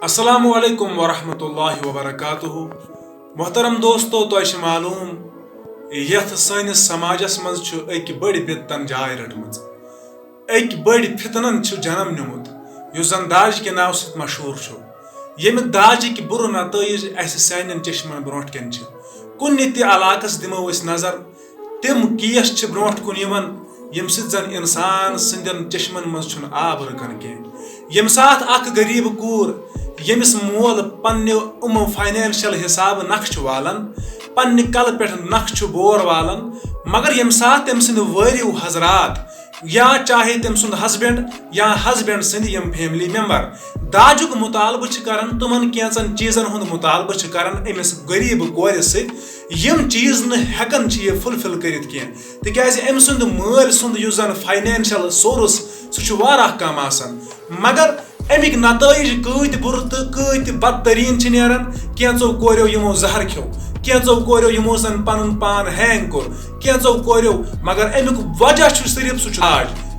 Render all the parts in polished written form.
अस्सलामु अलैकुम वरहमतुल्लाहि वबरकातुहु। मोहतरम दोस्तों, तो मालूम यथ सनिस समाजस मज एक बड़ बिदतन जाय रटमज, एक बड़ फितनन जन्म निमुत युस जन दाज के नाव सत मशहूर यम दाज कि बुर नतज सान चश्मन ब्रोट कन कुन इलाकस दिमो नजर तिम केस ब्रोट कुन यम जन इंसान संदन चश्मन मज आब रकन कह यम साथ अख गरीब कूर यमिस मोल पन्ने फाइनेंशियल हिसाब नख वालन पन्ने कल पे नख बोर वालन मगर यम साथ तम सद वरियो हजरात या चाहे तम सुंद हस्बैंड या हस्बैंड सद यम फैमिली मेंबर दाजुक मुतालबह करन तुमन कैंचन चीजन हुंद मुतालबह करन अमिस गरीब कोर सम चीज नकन यह फुलफिल करित कह तिकाज अम सुंद माल सुंद युस जन फाइनेंशियल सोर्स सह कम आसान मगर अमिक नतज कत बुर तो कत बदतरीन नेरान कैंचो कोरियो यमो जहर खो कैंचो कोरियो यमो सन पन पान हैंग कोर कैंचो कोरियो मगर अमुक वजह सिर्फ सह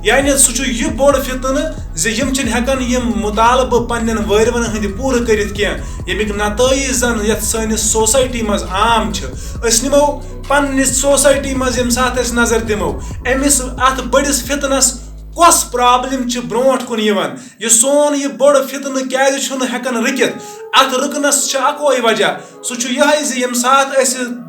यानी सह यह बोड़ फितन यम हेकान यम मुतालबह पन्न वरवन हंद पूर करित कह यमिक नतज जन ये सनिस सोसाइटी मज आम निमो पन्ने सोसाइटी मज यम साथ नजर दिमो अमिस अत बड़िस फितनस कस प्रॉब्लम ब्रोट कुन यह सोन यह बड़ फितन क्या हेकान रुकित अत रुकनस अकोई वजह सह यह यम साथ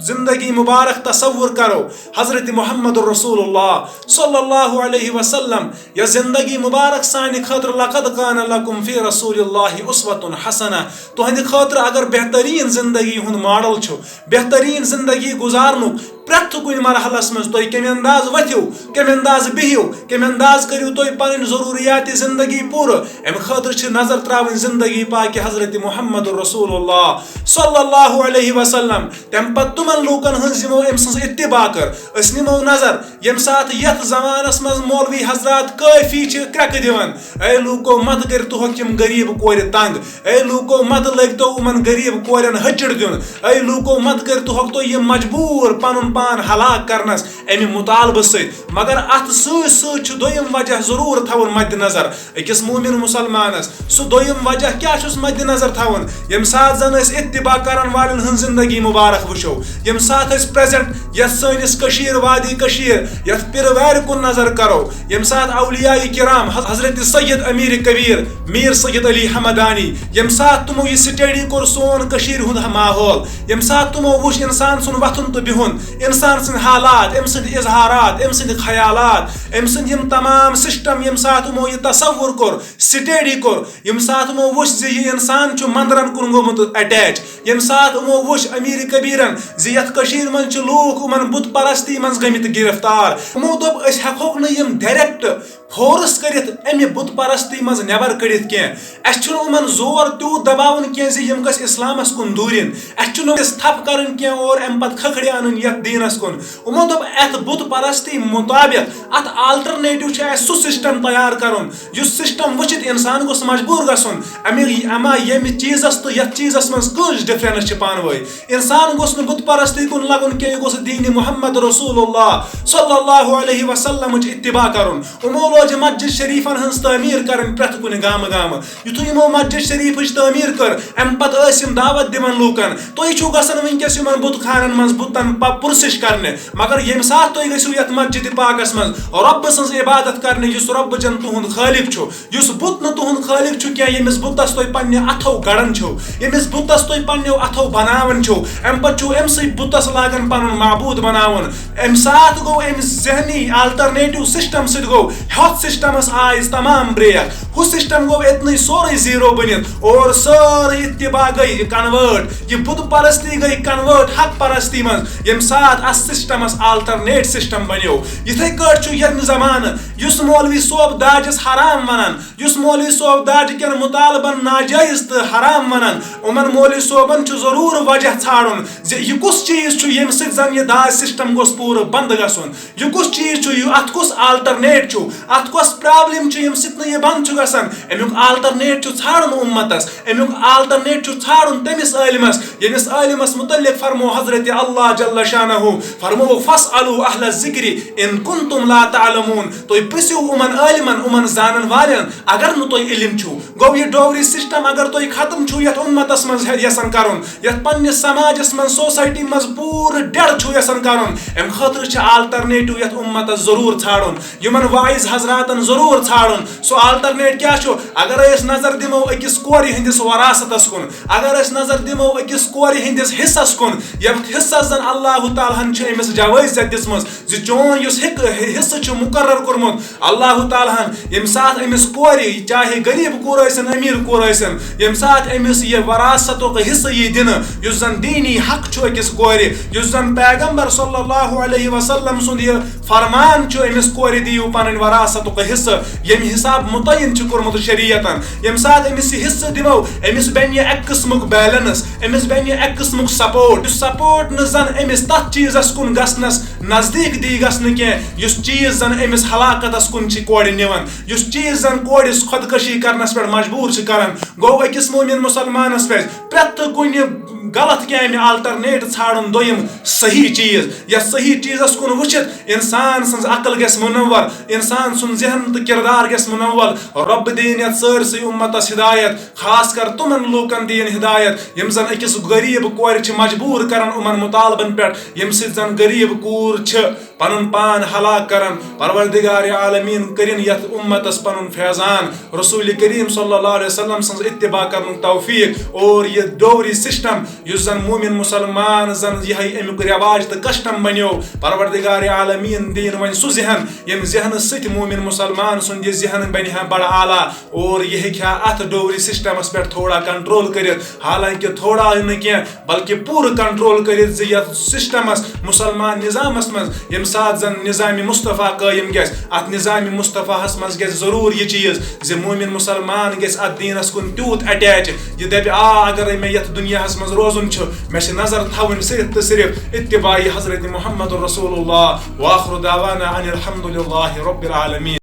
जिंदगी मुबारक तसव्वुर करो हजरत मोहम्मद रसूलुल्लाह सल्लल्लाहु अलैहि वसल्लम यह जिंदगी मुबारक सान खतर लक़द कान लकुम फी रसूलिल्लाहि उस्वतुन हसना तुहंद खतर अगर बेहतरीन जिंदगी हुंद मॉडल बेहतरीन जिंदगी गुजारनु प्रथ कुन मरहलस मज तुम कम अंदाज वथ्यू कम अंदाज बिहियो कम अंदाज करियो तुम पन जरूरियात जिंदगी पूर अम खतर नजर त्रावन जिंदगी पाक हजरत मोहम्मद रसूलुल्लाह सल्लल्लाहु अलैहि वसल्लम तम पत तुमन लूकन हंस यमो अम सज इत्तिबा कर अस निमो नजर यम साथ यथ जमानस मज मौलवी हजरात काफी क्रक दिवन ए लूको मत कर तुहक यम गरीब कोर तंग ए लूको मत लगतो उमन गरीब कोरन हचड़ दिन ए लूको मत कर तुहक तो यम मजबूर पन पान हलाक करनस अमि मुतालबह सत मगर अत सत दोयम वजह जरूर थवन मद नजर अकिस मोमिन मुसलमानस सह दोयम वजह क्या मद नजर थवन यम साथ जन इत्तिबा करन वालन हन जिंदगी मुबारक वुचो यम साथ प्रेजेंट यथ सनिस कशीर वादी कशीर यथ पिरवार कुन नजर करो यम साथ औलियाए किराम हजरत सैयद अमीर कबीर मीर सैयद अली हमदानी यम साथ तुमो यह स्टडी कोर सोन कशीर हुंद माहौल यम साथ तुमो वुच इंसान सुन वथुन तो बिहुन इंसान सद हालात अम सद इजहारात अम सद ख्यालात अम सद यम तमाम सिस्टम यम साथ उमो यह तसव्वुर कोर स्टडी कोर यम साथ उमो वुच यह इंसान मंदरन कुन गोमुत अटैच यम साथ उमो वुच अमीर कबीरन यथ कशीर मन लूक उमन बुत परस्ती मन गमित गिरफ्तार उमो दोप अस हेकोक न यम डायरेक्ट फोर्स करित अमि बुत परस्ती मज नेबर कड़ित कह अस उमन जोर त्यूत दबावन कह यम गस इस्लामस कुन दूरिन अस थप करन कह और अम पत खखड़े अन यथ दीनस कुन उमो दोप अत बुत परस्ती मुताबिक अत आल्टरनेटिव सु सिस्टम तैयार करुन युस सिस्टम वुचित इंसान गोस मजबूर गसुन अमा यम चीजस तो यथ चीजस मज कस डिफरेंस पान वई इंसान गोस न बुत परस्ती कुन लगुन कह गोस दीन मुहम्मद रसूलुल्लाह सल्लल्लाहु अलैहि वसल्लम इत्तिबा करुन उमो मस्जिद शरीफन हंस तमीर कर प्रथ कुन गाम गाम युथ यमो मस्जिद शरीफ तमीर कर अम पत दावत दिवन लूकन तुम छो गसन वनकस यमन बुत खानन मज बुतन पुरसिश करने मगर यम साथ तुम गो यथ मस्जिद पाकस मज रब सज इबादत करने युस रब जन तुहुंद खालिक छो युस बुत न तुहुंद खालिक छो क्या यमिस बुतस तुम पन्ने अथो गड़न छो यमिस बुतस तुम पन्ने अथो बनावन छो अम पत छो अम सि बुतस लागन पन माबूद बनावन अम साथ गो अम जहनी आल्टरनेटिव सिस्टम सद गो सिस्टमस आय तमाम ब्रेक हु सिस्टम गो इतन सोरे जीरो बनित और सारी इत्तिबा गई कन्वर्ट यह बुत परस्ती गई कन्वर्ट हक परस्ती मज यम साथ अस सिस्टमस आल्टरनेट सिस्टम बनो इथे कट यम जमान युस मौलवी सोब दाजस हराम वनान युस मौलवी सोब दाज कन मुतालबन नाजायज तो हराम वनान उमन मौलवी सोबन जरूर वजह छाड़न यह कुछ चीज यम सन यह दाज सिस्टम गोस पूर बंद गसन यह कुछ चीज अत कुछ आल्टरनेट अत कस प्रॉब्लम यम सत यह बंद गसान अमुक आल्टरनेट छाड़न उम्मतस अमुक आल्टरनेट छाड़न तमिस आलिमस यमिस आलिमस मुतल्लिक फरमो हजरत अल्लाह जल्ल शानहु फरमो फसअलु अहल ज़िक्रि इन कुंतुम ला तअलमून तो प्रिस्यु उमन आलिमन उमन जानन वालन अगर न तो इल्म छु गो ये डोगरी सिस्टम अगर तो खत्म छु यत उम्मतस मज यसन करन यत पन्निस समाजस मज सोसाइटी मज पूर डेड छु यसन करन एम खतर छ अल्टरनेटिव यत उम्मतस जरूर छाड़न यमन वाइज हजरातन जरूर छाड़न सो अल्टरनेट क्या छु अगर अस नजर दिमो अकिस कोरि हिंदिस वरासतस कुन अगर अस नजर दिमो अकिस कोरि हिंदिस हिस्सस कुन यम हिस्सस जन अल्लाह ताला छ एमिस जायज दिसमस ज चोन युस हिस्सा छ मुकर्रर करमुत अल्लाह ताला यम साथ एमिस कोरि चाहे गरीब कोर आसन अमीर कोर आसन यम साथ एमिस ये वरासतो का हिस्सा ये दिन युस जन दीनी हक छ अकिस कोरि युस जन पैगंबर सल्लल्लाहु अलैहि वसल्लम सुन ये फरमान छ एमिस कोरि दियो पन वरासतो का हिस्सा यम हिसाब मुतयन छ करमुत शरीयतन यम साथ एमिस हिस्सा दिमो एमिस बन ये एक किस्मुक बैलेंस एमिस बन ये एक किस्मुक सपोर्ट सपोर्ट न जन एमिस तथ चीजस कुन गसनस नजदीक दी गसन के युस चीज जन एमिस हलाकतस कुन छ कोड़ निवन युस चीज जन कोड़िस खुदकशी करनस पे मजबूर छ करन गो अकिस मोमिन मुसलमानस पे प्रत कुन गलत क्या अल्टरनेट छाड़न दोयम सही चीज या सही चीजस कुन वुचित इंसान सन्स अकल गस मुनव्वर इंसान सुन जहन तो किरदार गस मुनव्वर रब दीन यत सरसी उम्मतस हिदायत खास कर तुमन लोकन दीन हिदायत यम जन अकिस गरीब कोर छ मजबूर करन उमन मुतालबन पे यम सित जन गरीब कोर छ पनुन पान हलाक करन परवरदिगार आलमीन करिन यत उम्मतस पनुन फैजान रसूल करीम सल्लल्लाहु अलैहि वसल्लम सन्स इत्तिबा करन तौफीक और ये डोवरी सिस्टम युस जन मोमिन मुसलमान जन यही अमुक रिवाज तो कस्टम बनो परवरदिगार आलमीन दीन वन सु जहन यम जहन सत मोमिन मुसलमान सुन ये जहन बन बड़ आला और यह हेक्या अत डोवरी सिस्टमस पे थोड़ा कंट्रोल कर हालांकि थोड़ा न क्या बल्कि पूरा कंट्रोल कर सिस्टमस मुसलमान निजामस मज यम साथ जन निजाम मुस्तफ़ा कायम गस अत निजाम मुस्तफ़ाहस मज गस जरूर ये चीज जे मोमिन मुसलमान गस अत दीनस कुन त्यूत अटैच ये दप अगर मे यथ दुनियाहस मज रोजन मे नजर थवन सिर्फ तो सिर्फ इत्तिबाई हजरत मुहम्मद रसूलुल्लाह व आखिर दावाना अनिल हम्दुलिल्लाहि रब्बिल आलमीन।